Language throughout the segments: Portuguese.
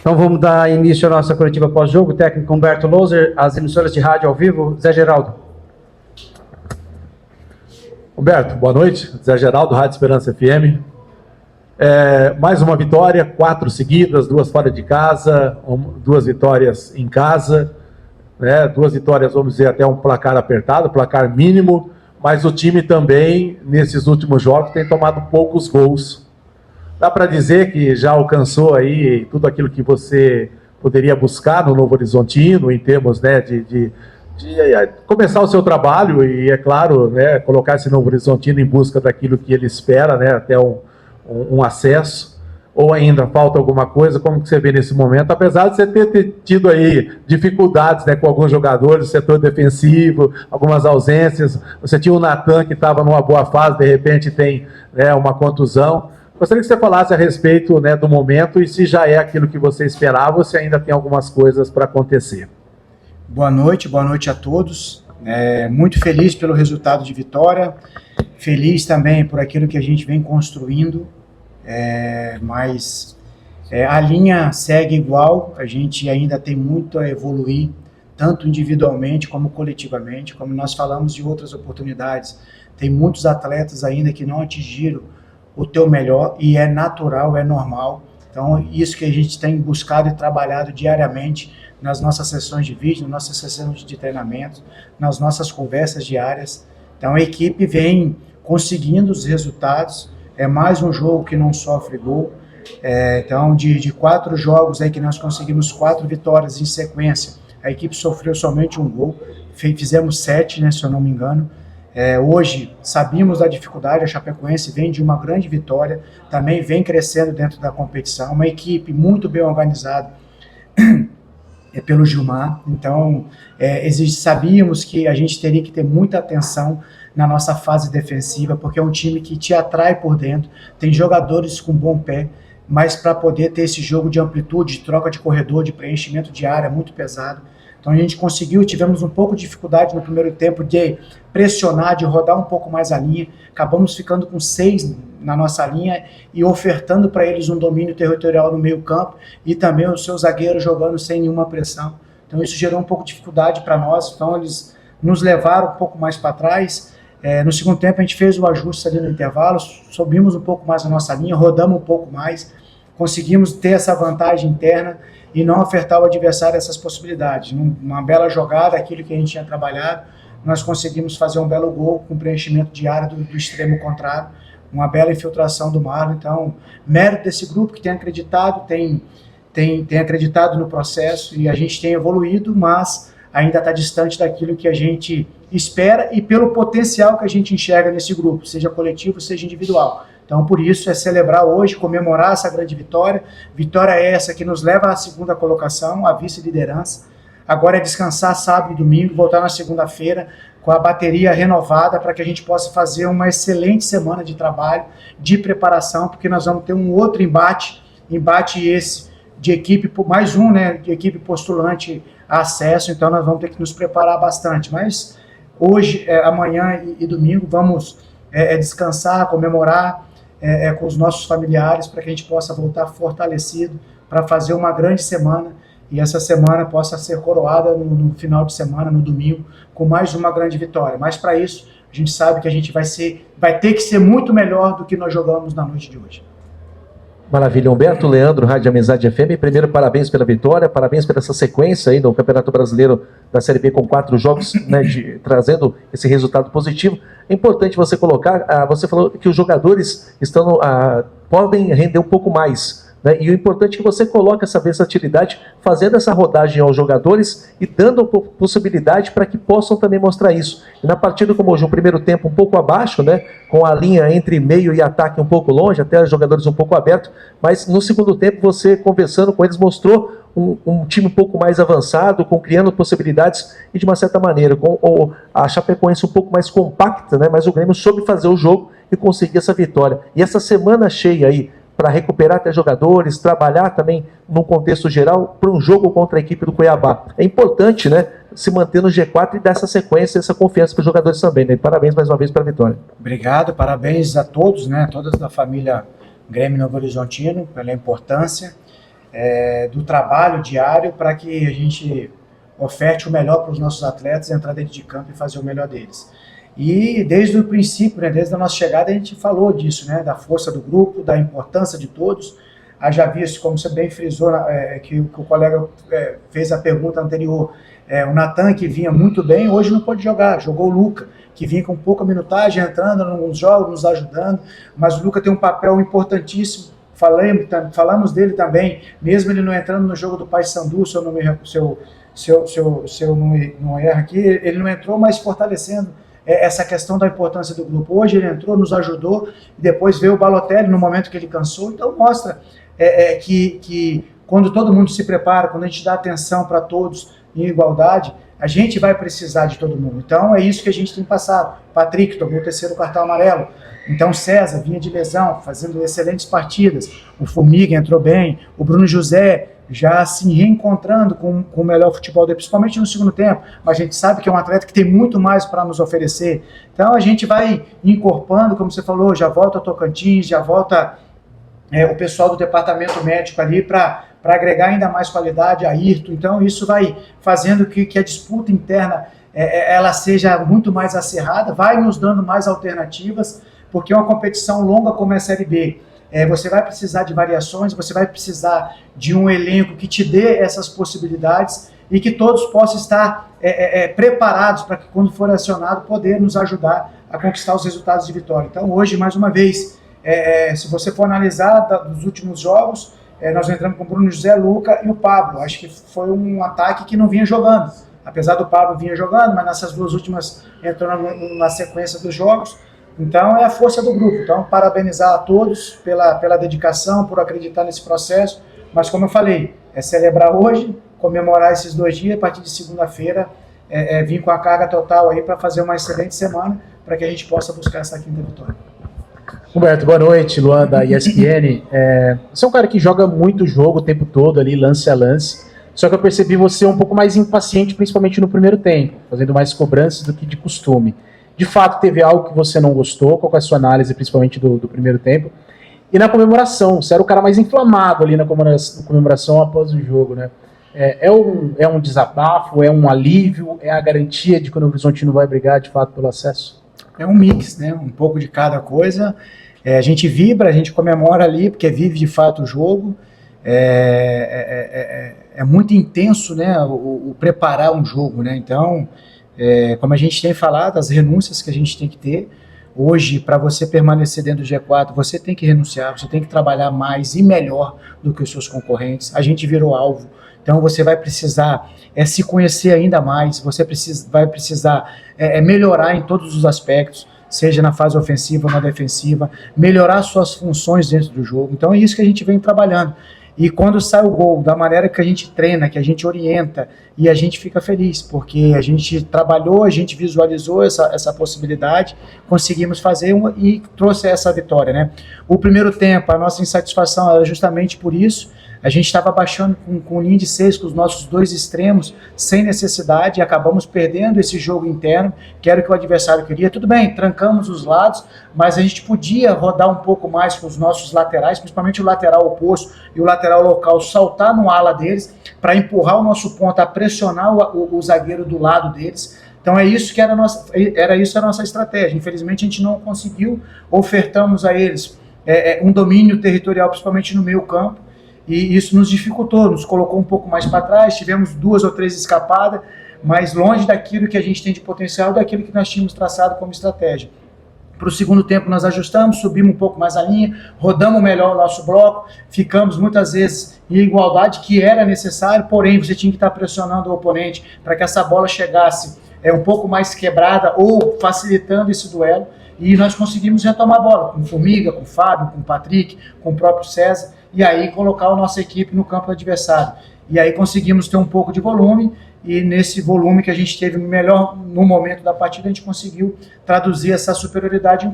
Então vamos dar início à nossa coletiva pós-jogo. Técnico Humberto Loser, as emissoras de rádio ao vivo, Zé Geraldo. Humberto, boa noite. Zé Geraldo, Rádio Esperança FM. Mais uma vitória, 4 seguidas, 2 fora de casa, 2 vitórias em casa, né? 2 vitórias, vamos dizer, até um placar apertado, placar mínimo, mas o time também, nesses últimos jogos, tem tomado poucos gols. Dá para dizer que já alcançou aí tudo aquilo que você poderia buscar no Novo Horizontino, em termos, né, de começar o seu trabalho e, é claro, né, colocar esse Novo Horizontino em busca daquilo que ele espera, né, até um acesso, ou ainda falta alguma coisa? Como que você vê nesse momento, apesar de você ter tido aí dificuldades, né, com alguns jogadores do setor defensivo, algumas ausências, você tinha o Natan que estava numa boa fase, de repente tem, né, uma contusão. Gostaria que você falasse a respeito, né, do momento e se já é aquilo que você esperava ou se ainda tem algumas coisas para acontecer. Boa noite a todos. Muito feliz pelo resultado de vitória, feliz também por aquilo que a gente vem construindo, mas a linha segue igual, a gente ainda tem muito a evoluir, tanto individualmente como coletivamente, como nós falamos de outras oportunidades. Tem muitos atletas ainda que não atingiram o teu melhor, e é natural, é normal. Então, isso que a gente tem buscado e trabalhado diariamente nas nossas sessões de vídeo, nas nossas sessões de treinamento, nas nossas conversas diárias. Então, a equipe vem conseguindo os resultados, é mais um jogo que não sofre gol. Então, de 4 jogos aí que nós conseguimos 4 vitórias em sequência, a equipe sofreu somente um gol, fizemos 7, né, se eu não me engano. Hoje sabíamos da dificuldade, a Chapecoense vem de uma grande vitória, também vem crescendo dentro da competição, uma equipe muito bem organizada pelo Gilmar. Então sabíamos que a gente teria que ter muita atenção na nossa fase defensiva, porque é um time que te atrai por dentro, tem jogadores com bom pé, mas para poder ter esse jogo de amplitude, de troca de corredor, de preenchimento de área muito pesado. Então a gente conseguiu, tivemos um pouco de dificuldade no primeiro tempo de pressionar, de rodar um pouco mais a linha, acabamos ficando com 6 na nossa linha e ofertando para eles um domínio territorial no meio campo e também os seus zagueiros jogando sem nenhuma pressão. Então isso gerou um pouco de dificuldade para nós, então eles nos levaram um pouco mais para trás. No segundo tempo a gente fez o ajuste ali no intervalo, subimos um pouco mais a nossa linha, rodamos um pouco mais, conseguimos ter essa vantagem interna e não ofertar ao adversário essas possibilidades. Uma bela jogada, aquilo que a gente tinha trabalhado, nós conseguimos fazer um belo gol com preenchimento de área do extremo contrário, uma bela infiltração do Marlon. Então, mérito desse grupo que tem acreditado, tem acreditado no processo, e a gente tem evoluído, mas ainda está distante daquilo que a gente espera e pelo potencial que a gente enxerga nesse grupo, seja coletivo, seja individual. Então, por isso, é celebrar hoje, comemorar essa grande vitória. Vitória essa que nos leva à 2ª colocação, à vice-liderança. Agora é descansar sábado e domingo, voltar na segunda-feira com a bateria renovada para que a gente possa fazer uma excelente semana de trabalho, de preparação, porque nós vamos ter um outro embate esse de equipe, mais um, né, de equipe postulante a acesso, então nós vamos ter que nos preparar bastante. Mas hoje, amanhã e domingo, vamos descansar, comemorar, com os nossos familiares, para que a gente possa voltar fortalecido para fazer uma grande semana, e essa semana possa ser coroada no final de semana, no domingo, com mais uma grande vitória. Mas para isso, a gente sabe que a gente vai ter que ser muito melhor do que nós jogamos na noite de hoje. Maravilha. Humberto, Leandro, Rádio Amizade FM, primeiro parabéns pela vitória, parabéns por essa sequência aí no Campeonato Brasileiro da Série B com 4 jogos, né, trazendo esse resultado positivo. É importante você colocar, você falou que os jogadores podem render um pouco mais, né, e o importante é que você coloque essa versatilidade, fazendo essa rodagem aos jogadores e dando possibilidade para que possam também mostrar isso. E na partida como hoje, um primeiro tempo um pouco abaixo, né, com a linha entre meio e ataque um pouco longe, até os jogadores um pouco abertos, mas no segundo tempo você, conversando com eles, mostrou um time um pouco mais avançado, criando possibilidades e de uma certa maneira, com a Chapecoense um pouco mais compacta, né, mas o Grêmio soube fazer o jogo e conseguir essa vitória. E essa semana cheia aí, para recuperar até jogadores, trabalhar também num contexto geral para um jogo contra a equipe do Cuiabá. É importante, né, se manter no G4 e dar essa sequência, essa confiança para os jogadores também, né? Parabéns mais uma vez pela vitória. Obrigado, parabéns a todos, né, todas da família Grêmio Novo Horizontino, pela importância. do trabalho diário para que a gente oferte o melhor para os nossos atletas, entrar dentro de campo e fazer o melhor deles. E desde o princípio, né, desde a nossa chegada, a gente falou disso, né, da força do grupo, da importância de todos. Haja visto, como você bem frisou, que o colega fez a pergunta anterior, o Natan, que vinha muito bem, hoje não pôde jogar, jogou o Luca, que vinha com pouca minutagem, entrando em alguns jogos, nos ajudando, mas o Luca tem um papel importantíssimo, falamos dele também, mesmo ele não entrando no jogo do Paysandu, se eu não erro aqui, ele não entrou, mas fortalecendo essa questão da importância do grupo. Hoje ele entrou, nos ajudou, e depois veio o Balotelli no momento que ele cansou, então mostra que quando todo mundo se prepara, quando a gente dá atenção para todos em igualdade, a gente vai precisar de todo mundo. Então é isso que a gente tem passado. Patrick tomou o 3º cartão amarelo, então César vinha de lesão, fazendo excelentes partidas, o Formiga entrou bem, o Bruno José já se reencontrando com o melhor futebol dele, principalmente no segundo tempo, mas a gente sabe que é um atleta que tem muito mais para nos oferecer. Então a gente vai incorporando, como você falou, já volta Tocantins, já volta o pessoal do departamento médico ali para agregar ainda mais qualidade, a Ayrton. Então isso vai fazendo que a disputa interna ela seja muito mais acirrada, vai nos dando mais alternativas, porque é uma competição longa como é a Série B. Você vai precisar de variações, você vai precisar de um elenco que te dê essas possibilidades e que todos possam estar preparados para que, quando for acionado, poder nos ajudar a conquistar os resultados de vitória. Então, hoje, mais uma vez, se você for analisar dos últimos jogos, nós entramos com o Bruno José, Luca e o Pablo. Acho que foi um ataque que não vinha jogando. Apesar do Pablo vinha jogando, mas nessas duas últimas entrou na sequência dos jogos. Então é a força do grupo. Então parabenizar a todos pela dedicação, por acreditar nesse processo, mas como eu falei, celebrar hoje, comemorar esses 2 dias, a partir de segunda-feira vir com a carga total aí para fazer uma excelente semana, para que a gente possa buscar essa 5ª vitória. Humberto, boa noite, Luan da ESPN. Você é um cara que joga muito jogo o tempo todo ali, lance a lance, só que eu percebi você um pouco mais impaciente, principalmente no primeiro tempo, fazendo mais cobranças do que de costume. De fato, teve algo que você não gostou? Qual é a sua análise, principalmente do primeiro tempo? E na comemoração, você era o cara mais inflamado ali na comemoração após o jogo, né? É um desabafo, é um alívio, é a garantia de que o Novo Horizontino vai brigar, de fato, pelo acesso? É um mix, né? Um pouco de cada coisa. A gente vibra, a gente comemora ali, porque vive de fato o jogo. É muito intenso, né? O preparar um jogo, né? Então... como a gente tem falado, as renúncias que a gente tem que ter, hoje, para você permanecer dentro do G4, você tem que renunciar, você tem que trabalhar mais e melhor do que os seus concorrentes. A gente virou alvo, então você vai precisar se conhecer ainda mais, você vai precisar melhorar em todos os aspectos, seja na fase ofensiva ou na defensiva, melhorar suas funções dentro do jogo. Então é isso que a gente vem trabalhando. E quando sai o gol, da maneira que a gente treina, que a gente orienta, e a gente fica feliz, porque a gente trabalhou, a gente visualizou essa possibilidade, conseguimos fazer e trouxe essa vitória, né? O primeiro tempo, a nossa insatisfação era justamente por isso. A gente estava baixando com linha de 6 com os nossos 2 extremos, sem necessidade, e acabamos perdendo esse jogo interno, que era o que o adversário queria. Tudo bem, trancamos os lados, mas a gente podia rodar um pouco mais com os nossos laterais, principalmente o lateral oposto e o lateral local, saltar no ala deles, para empurrar o nosso ponta, pressionar o zagueiro do lado deles. Então isso que era a nossa estratégia. Infelizmente a gente não conseguiu, ofertamos a eles um domínio territorial, principalmente no meio campo, e isso nos dificultou, nos colocou um pouco mais para trás, tivemos 2 ou 3 escapadas, mas longe daquilo que a gente tem de potencial, daquilo que nós tínhamos traçado como estratégia. Para o segundo tempo nós ajustamos, subimos um pouco mais a linha, rodamos melhor o nosso bloco, ficamos muitas vezes em igualdade, que era necessário, porém você tinha que estar pressionando o oponente para que essa bola chegasse um pouco mais quebrada ou facilitando esse duelo, e nós conseguimos retomar a bola, com o Formiga, com o Fábio, com o Patrick, com o próprio César, e aí colocar a nossa equipe no campo do adversário. E aí conseguimos ter um pouco de volume, e nesse volume que a gente teve melhor no momento da partida, a gente conseguiu traduzir essa superioridade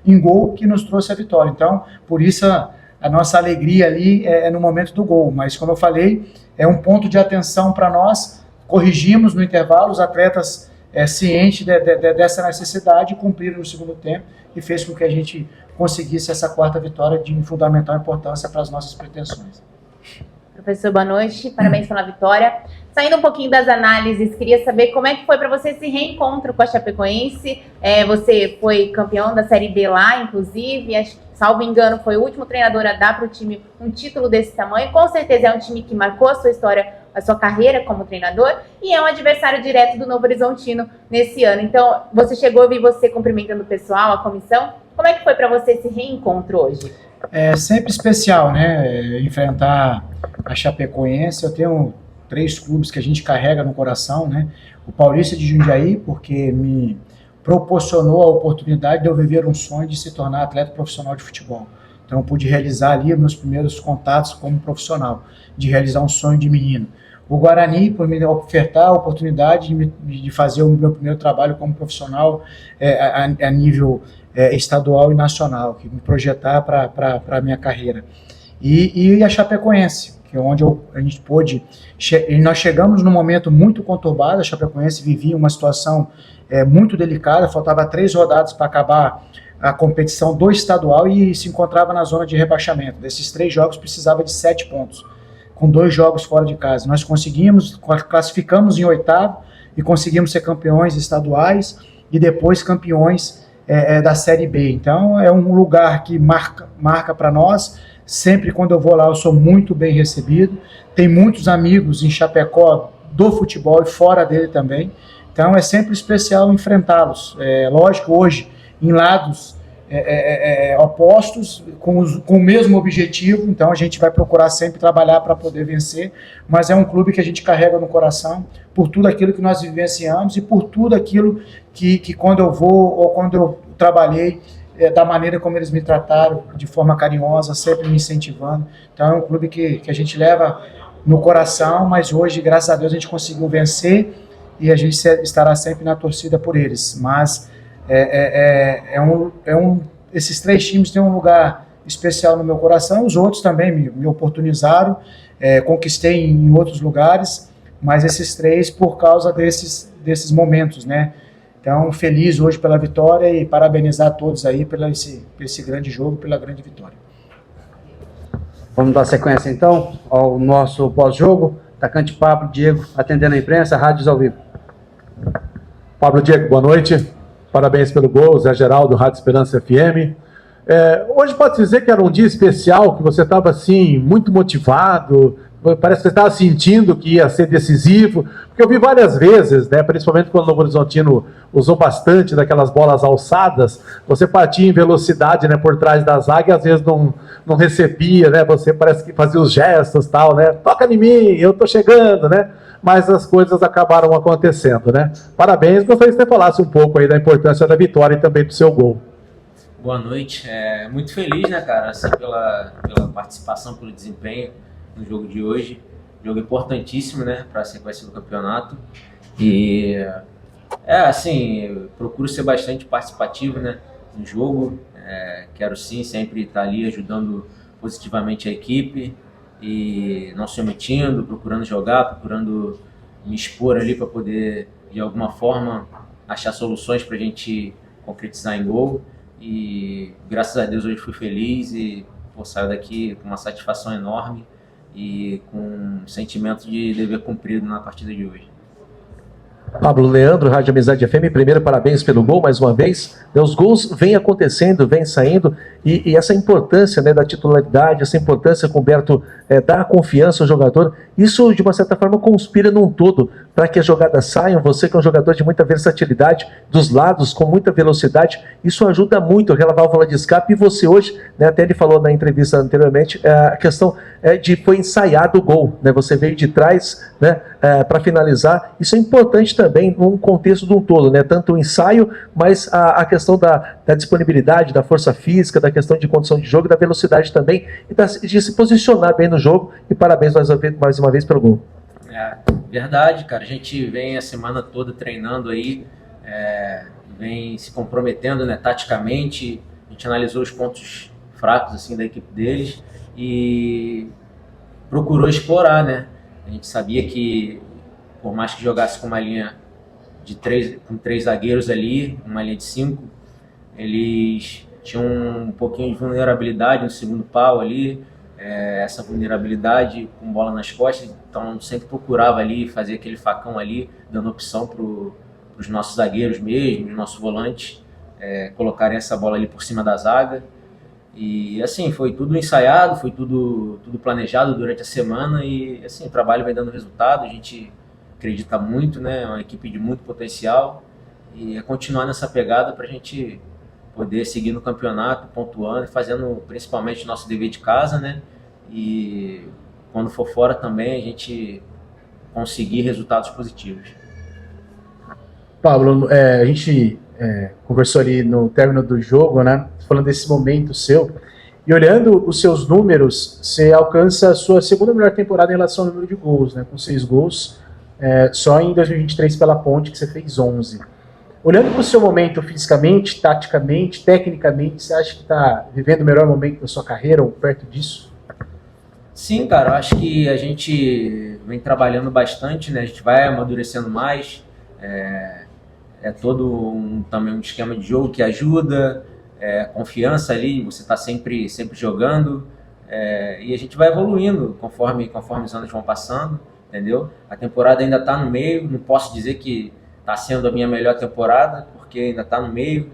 em gol que nos trouxe a vitória. Então, por isso a nossa alegria ali é no momento do gol. Mas, como eu falei, é um ponto de atenção para nós. Corrigimos no intervalo, os atletas cientes dessa necessidade, cumpriram no segundo tempo e fez com que a gente conseguisse essa 4ª vitória de fundamental importância para as nossas pretensões. Professor, boa noite, parabéns pela vitória. Saindo um pouquinho das análises, queria saber como é que foi para você esse reencontro com a Chapecoense. Você foi campeão da Série B lá, inclusive, salvo engano, foi o último treinador a dar para o time um título desse tamanho. Com certeza é um time que marcou a sua história, a sua carreira como treinador, e é um adversário direto do Novo Horizontino nesse ano. Então, você chegou a ver você cumprimentando o pessoal, a comissão. Como é que foi para você esse reencontro hoje? É sempre especial, né? Enfrentar a Chapecoense. Eu tenho 3 clubes que a gente carrega no coração, né? O Paulista de Jundiaí, porque me proporcionou a oportunidade de eu viver um sonho de se tornar atleta profissional de futebol. Então eu pude realizar ali meus primeiros contatos como profissional, de realizar um sonho de menino. O Guarani, por me ofertar a oportunidade de fazer o meu primeiro trabalho como profissional a nível estadual e nacional, que me projetar para a minha carreira. E a Chapecoense, que é onde a gente pôde... Nós chegamos num momento muito conturbado, a Chapecoense vivia uma situação muito delicada, faltava 3 rodadas para acabar a competição do estadual e se encontrava na zona de rebaixamento. Desses 3 jogos precisava de 7 pontos, com 2 jogos fora de casa. Nós classificamos em 8º e conseguimos ser campeões estaduais e depois campeões da Série B. Então é um lugar que marca para nós. Sempre quando eu vou lá eu sou muito bem recebido. Tem muitos amigos em Chapecó do futebol e fora dele também. Então é sempre especial enfrentá-los. Lógico, hoje em lados opostos, com o mesmo objetivo, então a gente vai procurar sempre trabalhar para poder vencer, mas é um clube que a gente carrega no coração por tudo aquilo que nós vivenciamos e por tudo aquilo que quando eu vou ou quando eu trabalhei, da maneira como eles me trataram, de forma carinhosa, sempre me incentivando. Então é um clube que a gente leva no coração, mas hoje, graças a Deus, a gente conseguiu vencer e a gente estará sempre na torcida por eles. Mas esses 3 times têm um lugar especial no meu coração, os outros também me oportunizaram, conquistei em outros lugares, mas esses 3 por causa desses momentos, né? Então, feliz hoje pela vitória e parabenizar a todos aí por esse grande jogo, pela grande vitória. Vamos dar sequência então ao nosso pós-jogo. Atacante Pablo Diego atendendo a imprensa, rádios ao vivo. Pablo Diego, boa noite. Parabéns pelo gol, Zé Geraldo, Rádio Esperança FM. Hoje pode dizer que era um dia especial, que você estava assim, muito motivado, parece que você estava sentindo que ia ser decisivo, porque eu vi várias vezes, né, principalmente quando o Novo Horizontino usou bastante daquelas bolas alçadas, você partia em velocidade, né, por trás da zaga e às vezes não recebia, né, você parece que fazia os gestos tal, né, toca em mim, eu tô chegando, né, mas as coisas acabaram acontecendo, né. Parabéns, gostaria que você falasse um pouco aí da importância da vitória e também do seu gol. Boa noite, muito feliz, né, cara, assim, pela participação, pelo desempenho no jogo de hoje, jogo importantíssimo, né, para a sequência do campeonato. E assim, procuro ser bastante participativo, né, no jogo. Quero sim sempre estar ali ajudando positivamente a equipe e não se omitindo, procurando jogar, procurando me expor ali para poder de alguma forma achar soluções para a gente concretizar em gol. E graças a Deus hoje fui feliz e saio daqui com uma satisfação enorme e com um sentimento de dever cumprido na partida de hoje. Pablo Leandro, Rádio Amizade FM, primeiro parabéns pelo gol, mais uma vez. Os gols vêm acontecendo, vêm saindo, e essa importância, né, da titularidade, essa importância que o Humberto dá confiança ao jogador, isso de uma certa forma conspira num todo para que as jogadas saiam. Você que é um jogador de muita versatilidade, dos lados, com muita velocidade, isso ajuda muito aquela válvula de escape. E você hoje, né, até ele falou na entrevista anteriormente, a questão de foi ensaiado o gol, né, você veio de trás, né, para finalizar. Isso é importante também num contexto de um todo, né, tanto o ensaio, mas a questão da disponibilidade, da força física, da questão de condição de jogo, da velocidade também, e de se posicionar bem no jogo. E parabéns mais uma vez pelo gol. Verdade, cara. A gente vem a semana toda treinando aí, vem se comprometendo, né, taticamente. A gente analisou os pontos fracos assim, da equipe deles e procurou explorar, né? A gente sabia que, por mais que jogasse com uma linha com 3 zagueiros ali, uma linha de 5, eles tinham um pouquinho de vulnerabilidade no segundo pau ali, essa vulnerabilidade com bola nas costas, então sempre procurava ali fazer aquele facão ali, dando opção para os nossos zagueiros mesmo, os nossos volantes, colocarem essa bola ali por cima da zaga. E assim, foi tudo ensaiado, foi tudo planejado durante a semana e assim, o trabalho vai dando resultado, a gente acredita muito, né? É uma equipe de muito potencial e é continuar nessa pegada para a gente poder seguir no campeonato, pontuando e fazendo principalmente nosso dever de casa, né? E quando for fora também a gente conseguir resultados positivos. Pablo, a gente conversou ali no término do jogo, né? Falando desse momento seu. E olhando os seus números, você alcança a sua segunda melhor temporada em relação ao número de gols, né? Com 6 gols. Só em 2023 pela Ponte que você fez 11. Olhando para o seu momento fisicamente, taticamente, tecnicamente, você acha que está vivendo o melhor momento da sua carreira ou perto disso? Sim, cara, eu acho que a gente vem trabalhando bastante, né? A gente vai amadurecendo mais. Todo também um esquema de jogo que ajuda, confiança ali, você está sempre jogando, e a gente vai evoluindo conforme os anos vão passando, entendeu? A temporada ainda está no meio, não posso dizer que está sendo a minha melhor temporada, porque ainda está no meio,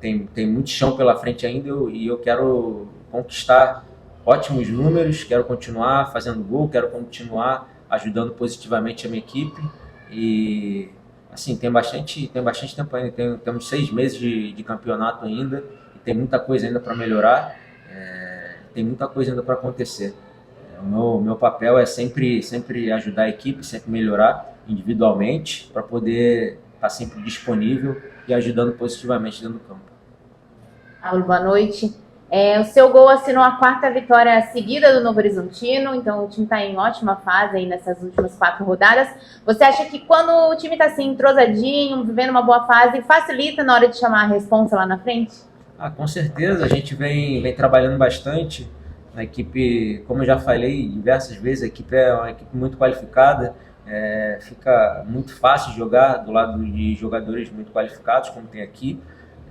tem muito chão pela frente ainda e eu quero conquistar ótimos números, quero continuar fazendo gol, quero continuar ajudando positivamente a minha equipe e assim, tem bastante tempo ainda, temos 6 meses de campeonato ainda e tem muita coisa ainda para melhorar, tem muita coisa ainda para acontecer. O meu papel é sempre ajudar a equipe, sempre melhorar individualmente para poder estar sempre disponível e ajudando positivamente dentro do campo. Paulo, boa noite. O seu gol assinou a 4ª vitória seguida do Novo Horizontino, então o time está em ótima fase aí nessas últimas 4 rodadas. Você acha que quando o time está assim, entrosadinho, vivendo uma boa fase, facilita na hora de chamar a responsa lá na frente? Com certeza, a gente vem trabalhando bastante. A equipe, como eu já falei diversas vezes, a equipe é uma equipe muito qualificada, fica muito fácil jogar do lado de jogadores muito qualificados, como tem aqui.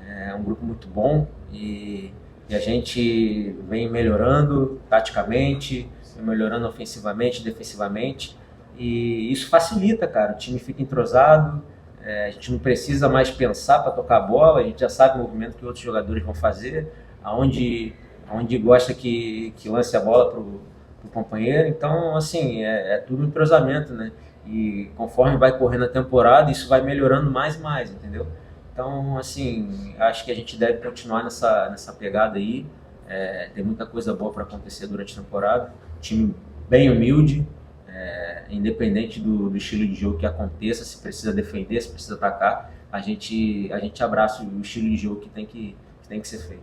É um grupo muito bom e a gente vem melhorando taticamente, vem melhorando ofensivamente, defensivamente, e isso facilita, cara, o time fica entrosado, a gente não precisa mais pensar para tocar a bola, a gente já sabe o movimento que outros jogadores vão fazer, aonde gosta que lance a bola para o companheiro, então, assim, é tudo entrosamento, né, e conforme vai correndo a temporada, isso vai melhorando mais e mais, entendeu? Então, assim, acho que a gente deve continuar nessa pegada aí. Tem muita coisa boa para acontecer durante a temporada. Time bem humilde, independente do estilo de jogo que aconteça, se precisa defender, se precisa atacar, a gente abraça o estilo de jogo que tem que ser feito.